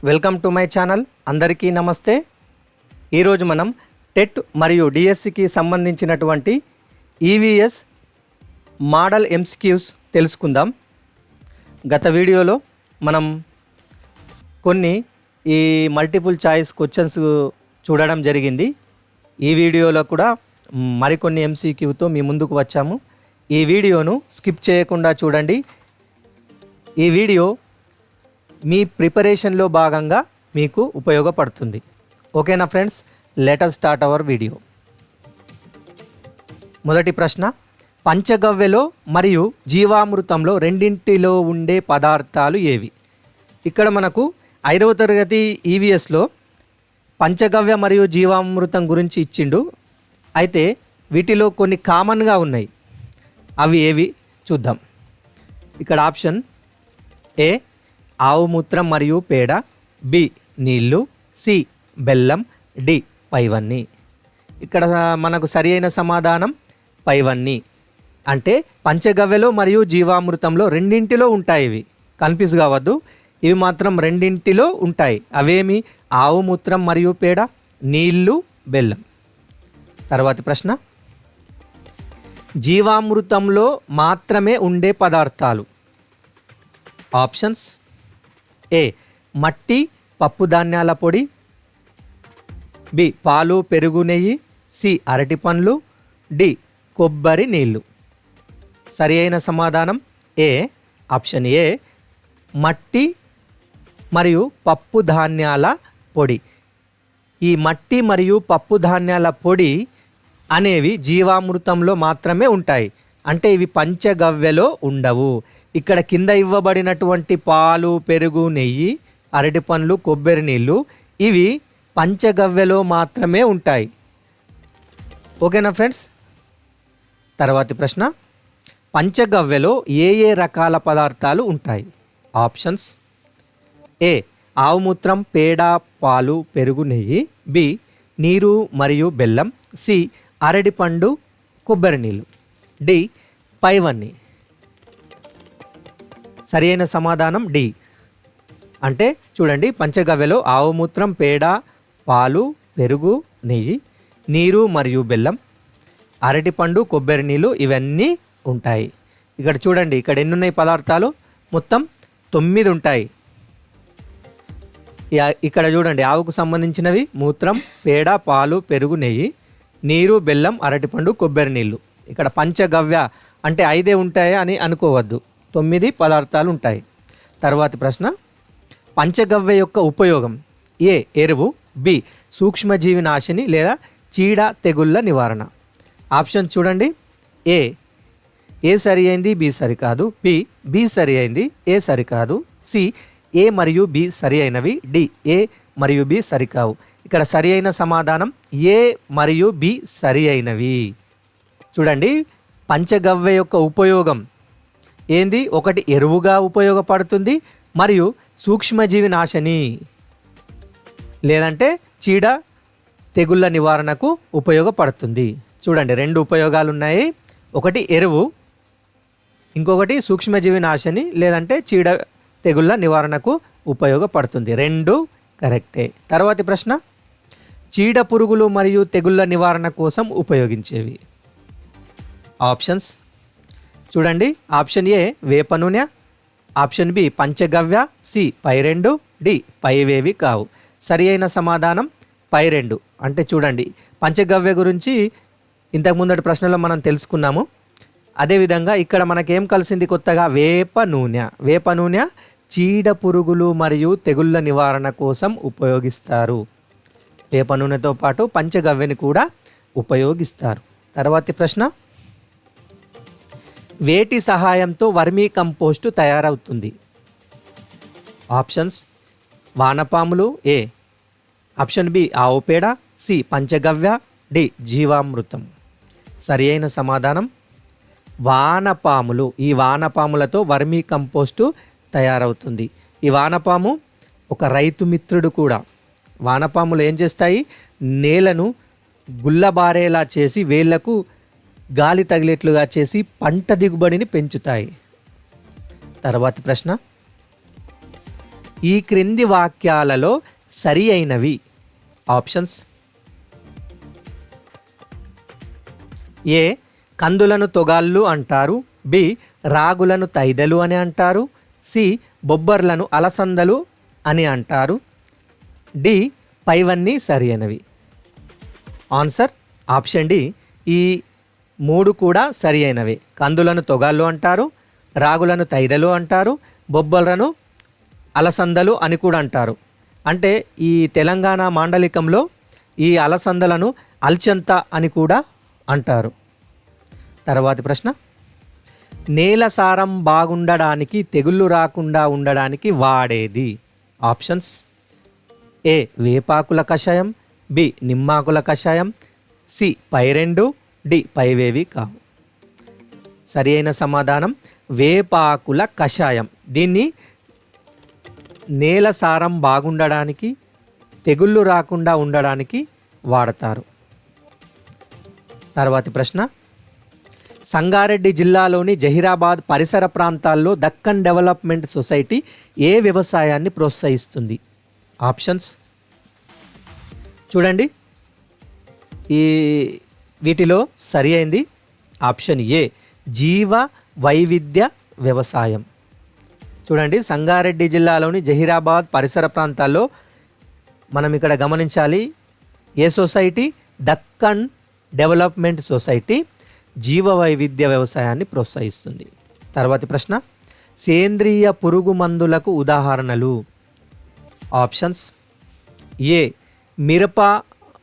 Welcome to my channel. అందరికీ నమస్తే. ఈరోజు మనం టెట్ మరియు డిఎస్సికి సంబంధించినటువంటి ఈవీఎస్ మోడల్ ఎంసీక్యూస్ తెలుసుకుందాం. గత వీడియోలో మనం కొన్ని ఈ మల్టిపుల్ చాయిస్ క్వశ్చన్స్ చూడడం జరిగింది. ఈ వీడియోలో కూడా మరికొన్ని ఎంసీక్యూతో మీ ముందుకు వచ్చాము. ఈ వీడియోను స్కిప్ చేయకుండా చూడండి. ఈ వీడియో మీ ప్రిపరేషన్లో భాగంగా మీకు ఉపయోగపడుతుంది. ఓకేనా friends, let us start our video. మొదటి ప్రశ్న, పంచగవ్యలో మరియు జీవామృతంలో రెండింటిలో ఉండే పదార్థాలు ఏవి? ఇక్కడ మనకు 5వ తరగతి ఈవీఎస్లో పంచగవ్య మరియు జీవామృతం గురించి ఇచ్చిండు. అయితే వీటిలో కొన్ని కామన్గా ఉన్నాయి. అవి ఏవి చూద్దాం. ఇక్కడ ఆప్షన్ ఏ ఆవు మూత్రం మరియు పేడ, బి నీళ్ళు, సి బెల్లం, డి పైవన్నీ. ఇక్కడ మనకు సరి అయిన సమాధానం పైవన్నీ. అంటే పంచగవ్యలో మరియు జీవామృతంలో రెండింటిలో ఉంటాయి. ఇవి కన్ఫ్యూజ్ కావద్దు, ఇవి మాత్రం రెండింటిలో ఉంటాయి. అవేమి? ఆవు మూత్రం మరియు పేడ, నీళ్ళు, బెల్లం. తర్వాతి ప్రశ్న, జీవామృతంలో మాత్రమే ఉండే పదార్థాలు. ఆప్షన్స్ ఏ మట్టి, పప్పు ధాన్యాల పొడి, బి పాలు, పెరుగు, నెయ్యి, సి అరటి పండ్లు, డి కొబ్బరి నీళ్ళు. సరి అయిన సమాధానం ఏ, ఆప్షన్ ఏ మట్టి మరియు పప్పు ధాన్యాల పొడి. ఈ మట్టి మరియు పప్పు ధాన్యాల పొడి అనేవి జీవామృతంలో మాత్రమే ఉంటాయి. అంటే ఇవి పంచగవ్యలో ఉండవు. ఇక్కడ కింద ఇవ్వబడినటువంటి పాలు, పెరుగు, నెయ్యి, అరటి పండ్లు, కొబ్బరి నీళ్ళు ఇవి పంచగవ్యలో మాత్రమే ఉంటాయి. ఓకేనా ఫ్రెండ్స్? తర్వాతి ప్రశ్న, పంచగవ్యలో ఏ ఏ రకాల పదార్థాలు ఉంటాయి? ఆప్షన్స్ ఏ ఆవు మూత్రం, పేడ, పాలు, పెరుగు, నెయ్యి, బి నీరు మరియు బెల్లం, సి అరటి పండు, కొబ్బరి నీళ్ళు, డి పైవన్నీ. సరి అయిన సమాధానం డి. అంటే చూడండి, పంచగవ్యలో ఆవు మూత్రం, పేడ, పాలు, పెరుగు, నెయ్యి, నీరు మరియు బెల్లం, అరటిపండు, కొబ్బరి నీళ్ళు ఇవన్నీ ఉంటాయి. ఇక్కడ చూడండి, ఇక్కడ ఎన్ని ఉన్నాయి పదార్థాలు? మొత్తం 9 ఉంటాయి. ఇక్కడ చూడండి, ఆవుకు సంబంధించినవి మూత్రం, పేడ, పాలు, పెరుగు, నెయ్యి, నీరు, బెల్లం, అరటిపండు, కొబ్బరి నీళ్ళు. ఇక్కడ పంచగవ్య అంటే 5 ఉంటాయి అని అనుకోవద్దు, 9 పదార్థాలు ఉంటాయి. తర్వాతి ప్రశ్న, పంచగవ్య యొక్క ఉపయోగం. ఏ ఎరువు, బి సూక్ష్మజీవి నాశిని లేదా చీడ తెగుళ్ళ నివారణ. ఆప్షన్ చూడండి, ఏ సరి అయింది, బి సరికాదు, బి సరి అయింది, ఏ సరికాదు, సి ఏ మరియు బి సరి అయినవి, డి ఏ మరియు బి సరికావు. ఇక్కడ సరి అయిన సమాధానం ఏ మరియు బి సరి అయినవి. చూడండి, పంచగవ్య యొక్క ఉపయోగం ఏంది? ఒకటి ఎరువుగా ఉపయోగపడుతుంది మరియు సూక్ష్మజీవి నాశని లేదంటే చీడ తెగుళ్ళ నివారణకు ఉపయోగపడుతుంది. చూడండి, 2 ఉపయోగాలు ఉన్నాయి. ఒకటి ఎరువు, ఇంకొకటి సూక్ష్మజీవి నాశని లేదంటే చీడ తెగుళ్ళ నివారణకు ఉపయోగపడుతుంది. 2 కరెక్టే. తర్వాతి ప్రశ్న, చీడ పురుగులు మరియు తెగుళ్ళ నివారణ కోసం ఉపయోగించేవి. ఆప్షన్స్ చూడండి, ఆప్షన్ ఏ వేప నూనె, ఆప్షన్ బి పంచగవ్య, సి పై 2, డి పైవేవి కావు. సరి అయిన సమాధానం పై 2. అంటే చూడండి, పంచగవ్య గురించి ఇంతకు ముందటి ప్రశ్నలో మనం తెలుసుకున్నాము. అదేవిధంగా ఇక్కడ మనకేం కలిసింది కొత్తగా? వేప నూనె. వేప నూనె చీడ పురుగులు మరియు తెగుళ్ళ నివారణ కోసం ఉపయోగిస్తారు. వేప నూనెతో పాటు పంచగవ్యని కూడా ఉపయోగిస్తారు. తర్వాతి ప్రశ్న, వేటి సహాయంతో వర్మీ కంపోస్టు తయారవుతుంది? ఆప్షన్స్ వానపాములు, ఏ ఆప్షన్ బి ఆవు పేడ, సి పంచగవ్య, డి జీవామృతం. సరి అయిన సమాధానం వానపాములు. ఈ వానపాములతో వర్మీ కంపోస్టు తయారవుతుంది. ఈ వానపాము ఒక రైతు మిత్రుడు కూడా. వానపాములు ఏం చేస్తాయి? నేలను గుల్లబారేలా చేసి వేళ్లకు గాలి తగిలేట్లుగా చేసి పంట దిగుబడిని పెంచుతాయి. తర్వాతి ప్రశ్న, ఈ క్రింది వాక్యాలలో సరి అయినవి. ఆప్షన్స్: ఏ. కందులను తొగాళ్ళు అంటారు. బి. రాగులను తైదలు అని అంటారు. సి. బొబ్బర్లను అలసందలు అని అంటారు. డి. పైవన్నీ సరి అయినవి. Answer option D. ఈ 3 కూడా సరి అయినవి. కందులను తొగాళ్ళు అంటారు, రాగులను తైదలు అంటారు, బొబ్బర్లను అలసందలు అని కూడా అంటారు. అంటే ఈ తెలంగాణ మాండలికంలో ఈ అలసందలను అల్చంత అని కూడా అంటారు. తర్వాతి ప్రశ్న: నేల సారం బాగుండడానికి, తెగుళ్ళు రాకుండా ఉండడానికి వాడేది. ఆప్షన్స్: ఏ. వేపాకుల కషాయం. బి. నిమ్మాకుల కషాయం. సి. పైరెండు. డి. పైవేవి కావు. సరి అయిన సమాధానం వేపాకుల కషాయం. దీన్ని నేల సారం బాగుండడానికి, తెగుళ్ళు రాకుండా ఉండడానికి వాడతారు. తర్వాతి ప్రశ్న: సంగారెడ్డి జిల్లాలోని జహీరాబాద్ పరిసర ప్రాంతాల్లో దక్కన్ డెవలప్మెంట్ సొసైటీ ఏ వ్యవసాయాన్ని ప్రోత్సహిస్తుంది. ఆప్షన్స్ చూడండి. వీటిలో సరి అయింది ఆప్షన్ ఏ. జీవ వైవిధ్య వ్యవసాయం. చూడండి, సంగారెడ్డి జిల్లాలోని జహీరాబాద్ పరిసర ప్రాంతాల్లో మనం ఇక్కడ గమనించాలి. ఏ సొసైటీ? దక్కన్ డెవలప్మెంట్ సొసైటీ జీవ వైవిధ్య వ్యవసాయాన్ని ప్రోత్సహిస్తుంది. తర్వాతి ప్రశ్న: సేంద్రియ పురుగు మందులకు ఉదాహరణలు. ఆప్షన్స్: ఏ. మిరప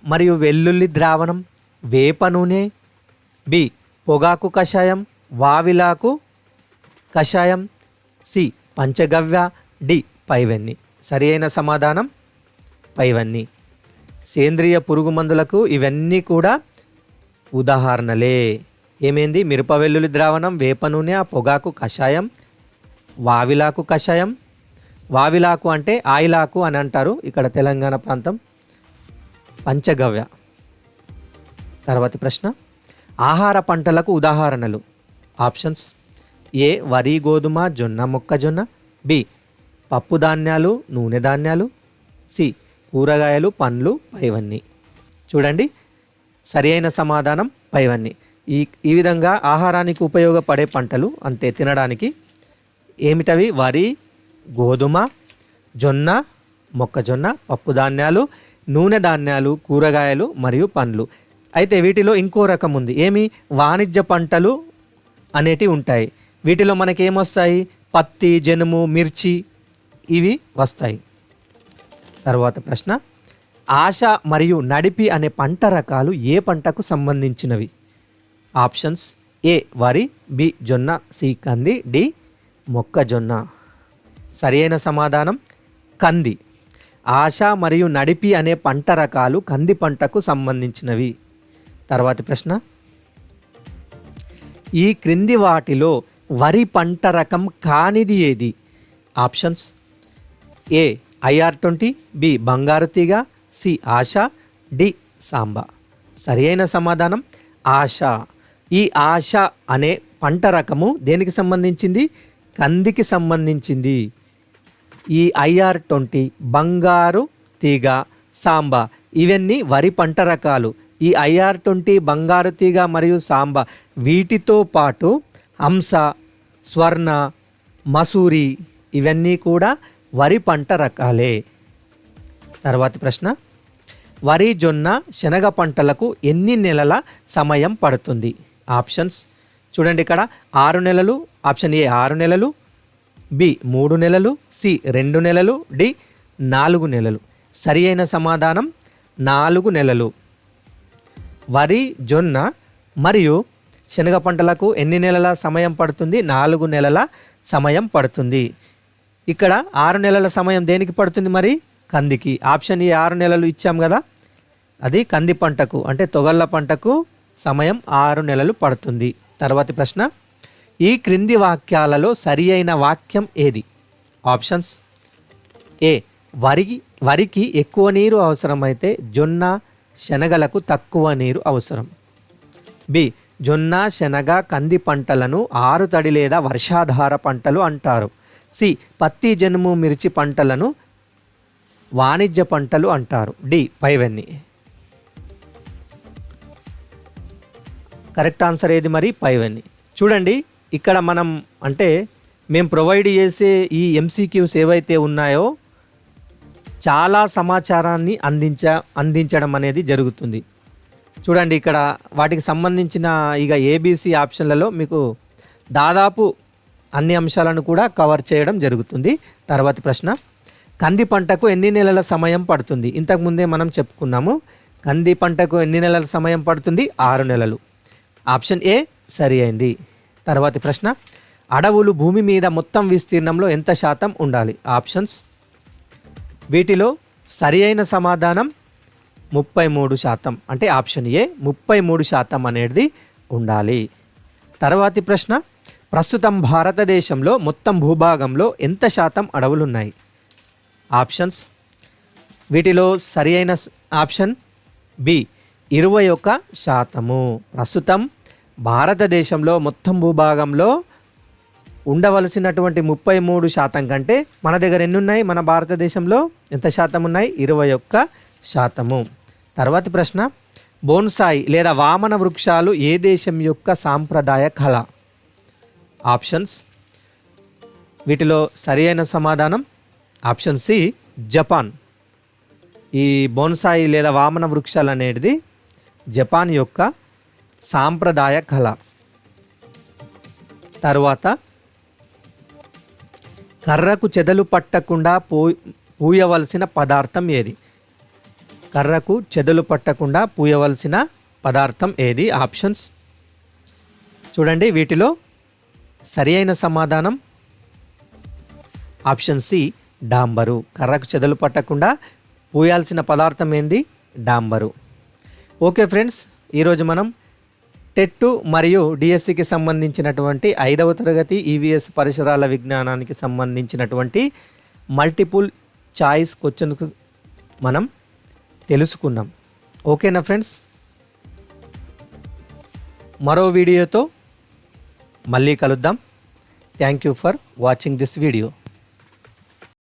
మరియు వెల్లుల్లి ద్రావణం, వేప నూనె. బి. పొగాకు కషాయం, వావిలాకు కషాయం. సి. పంచగవ్య. డి. పైవన్నీ. సరి అయిన సమాధానం పైవన్నీ. సేంద్రియ పురుగు మందులకు ఇవన్నీ కూడా ఉదాహరణలే. ఏమైంది? మిరప వెల్లుల్లి ద్రావణం, వేప నూనె, పొగాకు కషాయం, వావిలాకు కషాయం. వావిలాకు అంటే ఆయిలాకు అని అంటారు ఇక్కడ తెలంగాణ ప్రాంతం. పంచగవ్య. తర్వాతి ప్రశ్న: ఆహార పంటలకు ఉదాహరణలు. ఆప్షన్స్: ఏ. వరి, గోధుమ, జొన్న, మొక్కజొన్న. బి. పప్పు ధాన్యాలు, నూనె ధాన్యాలు. సి. కూరగాయలు, పండ్లు, పైవన్నీ. చూడండి, సరి అయిన సమాధానం పైవన్నీ. ఈ విధంగా ఆహారానికి ఉపయోగపడే పంటలు అంటే తినడానికి ఏమిటవి? వరి, గోధుమ, జొన్న, మొక్కజొన్న, పప్పు ధాన్యాలు, నూనె ధాన్యాలు, కూరగాయలు మరియు పండ్లు. అయితే వీటిలో ఇంకో రకం ఉంది. ఏమి? వాణిజ్య పంటలు అనేటివి ఉంటాయి. వీటిలో మనకి ఏమొస్తాయి? పత్తి, జనుము, మిర్చి ఇవి వస్తాయి. తర్వాత ప్రశ్న: ఆశ మరియు నడిపి అనే పంట రకాలు ఏ పంటకు సంబంధించినవి. ఆప్షన్స్: ఏ. వరి. బి. జొన్న. సి. కంది. డి. మొక్కజొన్న. సరి అయిన సమాధానం కంది. ఆశ మరియు నడిపి అనే పంట రకాలు కంది పంటకు సంబంధించినవి. తర్వాతి ప్రశ్న: ఈ క్రింది వాటిలో వరి పంట రకం కానిది ఏది. ఆప్షన్స్: ఏ. IR20. బి. బంగారు తీగ. సి. ఆశ. డి. సాంబా. సరి అయిన సమాధానం ఆశ. ఈ ఆశ అనే పంట రకము దేనికి సంబంధించింది? కందికి సంబంధించింది. ఈ IR20, బంగారు తీగ, సాంబా ఇవన్నీ వరి పంట రకాలు. ఈ IR20, బంగారు తీగ మరియు సాంబా వీటితో పాటు హంస, స్వర్ణ, మసూరి ఇవన్నీ కూడా వరి పంట రకాలే. తర్వాతి ప్రశ్న: వరి, జొన్న, శనగ పంటలకు ఎన్ని నెలల సమయం పడుతుంది. ఆప్షన్స్ చూడండి, ఇక్కడ 6 నెలలు. ఆప్షన్ ఏ 6 నెలలు. బి 3 నెలలు. సి 2 నెలలు. డి 4 నెలలు. సరి అయిన సమాధానం 4 నెలలు. వరి, జొన్న మరియు శనగ పంటలకు ఎన్ని నెలల సమయం పడుతుంది? 4 నెలల సమయం పడుతుంది. ఇక్కడ 6 నెలల సమయం దేనికి పడుతుంది మరి? కందికి. ఆప్షన్ ఏ 6 నెలలు ఇచ్చాం కదా, అది కంది పంటకు అంటే తొగళ్ళ పంటకు సమయం 6 నెలలు పడుతుంది. తర్వాతి ప్రశ్న: ఈ క్రింది వాక్యాలలో సరి అయిన వాక్యం ఏది. ఆప్షన్స్: ఏ వరికి ఎక్కువ నీరు అవసరమైతే జొన్న శనగలకు తక్కువ నీరు అవసరం. బి జొన్న శనగ కంది పంటలను ఆరుతడి లేదా వర్షాధార పంటలు అంటారు. సి పత్తి జనుము మిర్చి పంటలను వాణిజ్య పంటలు అంటారు. డి పైవన్నీ. కరెక్ట్ ఆన్సర్ ఏది మరి? పైవన్నీ. చూడండి ఇక్కడ మనం అంటే మేము ప్రొవైడ్ చేసే ఈ ఎంసీక్యూస్ ఏవైతే ఉన్నాయో చాలా సమాచారాన్ని అందించడం అనేది జరుగుతుంది. చూడండి ఇక్కడ వాటికి సంబంధించిన ఇక ఏబీసీ ఆప్షన్లలో మీకు దాదాపు అన్ని అంశాలను కూడా కవర్ చేయడం జరుగుతుంది. తర్వాతి ప్రశ్న, కంది పంటకు ఎన్ని నెలల సమయం పడుతుంది? ఇంతకుముందే మనం చెప్పుకున్నాము. కంది పంటకు ఎన్ని నెలల సమయం పడుతుంది? 6 నెలలు. ఆప్షన్ ఏ సరి అయింది. తర్వాతి ప్రశ్న, అడవులు భూమి మీద మొత్తం విస్తీర్ణంలో ఎంత శాతం ఉండాలి? ఆప్షన్స్. వీటిలో సరి అయిన సమాధానం 33%. అంటే ఆప్షన్ ఏ 33% అనేది ఉండాలి. తర్వాతి ప్రశ్న, ప్రస్తుతం భారతదేశంలో మొత్తం భూభాగంలో ఎంత శాతం అడవులు ఉన్నాయి? ఆప్షన్స్. వీటిలో సరి అయిన ఆప్షన్ బి 21%. ప్రస్తుతం భారతదేశంలో మొత్తం భూభాగంలో ఉండవలసినటువంటి 33% కంటే మన దగ్గర ఎన్ని ఉన్నాయి? మన భారతదేశంలో ఎంత శాతం ఉన్నాయి? 21%. తర్వాతి ప్రశ్న, బోన్సాయి లేదా వామన వృక్షాలు ఏ దేశం యొక్క సాంప్రదాయ కళ? ఆప్షన్స్. వీటిలో సరి అయిన సమాధానం ఆప్షన్ సి జపాన్. ఈ బోన్సాయి లేదా వామన వృక్షాలు అనేది జపాన్ యొక్క సాంప్రదాయ కళ. తరువాత, కర్రకు చెదలు పట్టకుండా పూయవలసిన పదార్థం ఏది? కర్రకు చెదలు పట్టకుండా పూయవలసిన పదార్థం ఏది? ఆప్షన్స్. చూడండి వీటిలో సరి అయిన సమాధానం ఆప్షన్ సి డాంబరు. కర్రకు చెదలు పట్టకుండా పూయాల్సిన పదార్థం ఏంది? డాంబరు. ఓకే ఫ్రెండ్స్, ఈరోజు మనం టెట్ మరియు డిఎస్సికి సంబంధించినటువంటి 5వ తరగతి ఈవీఎస్ పరిసరాల విజ్ఞానానికి సంబంధించినటువంటి మల్టిపుల్ చాయిస్ క్వశ్చన్స్ మనం తెలుసుకున్నాం. ఓకేనా ఫ్రెండ్స్? మరో వీడియోతో మళ్ళీ కలుద్దాం. Thank you for watching this video.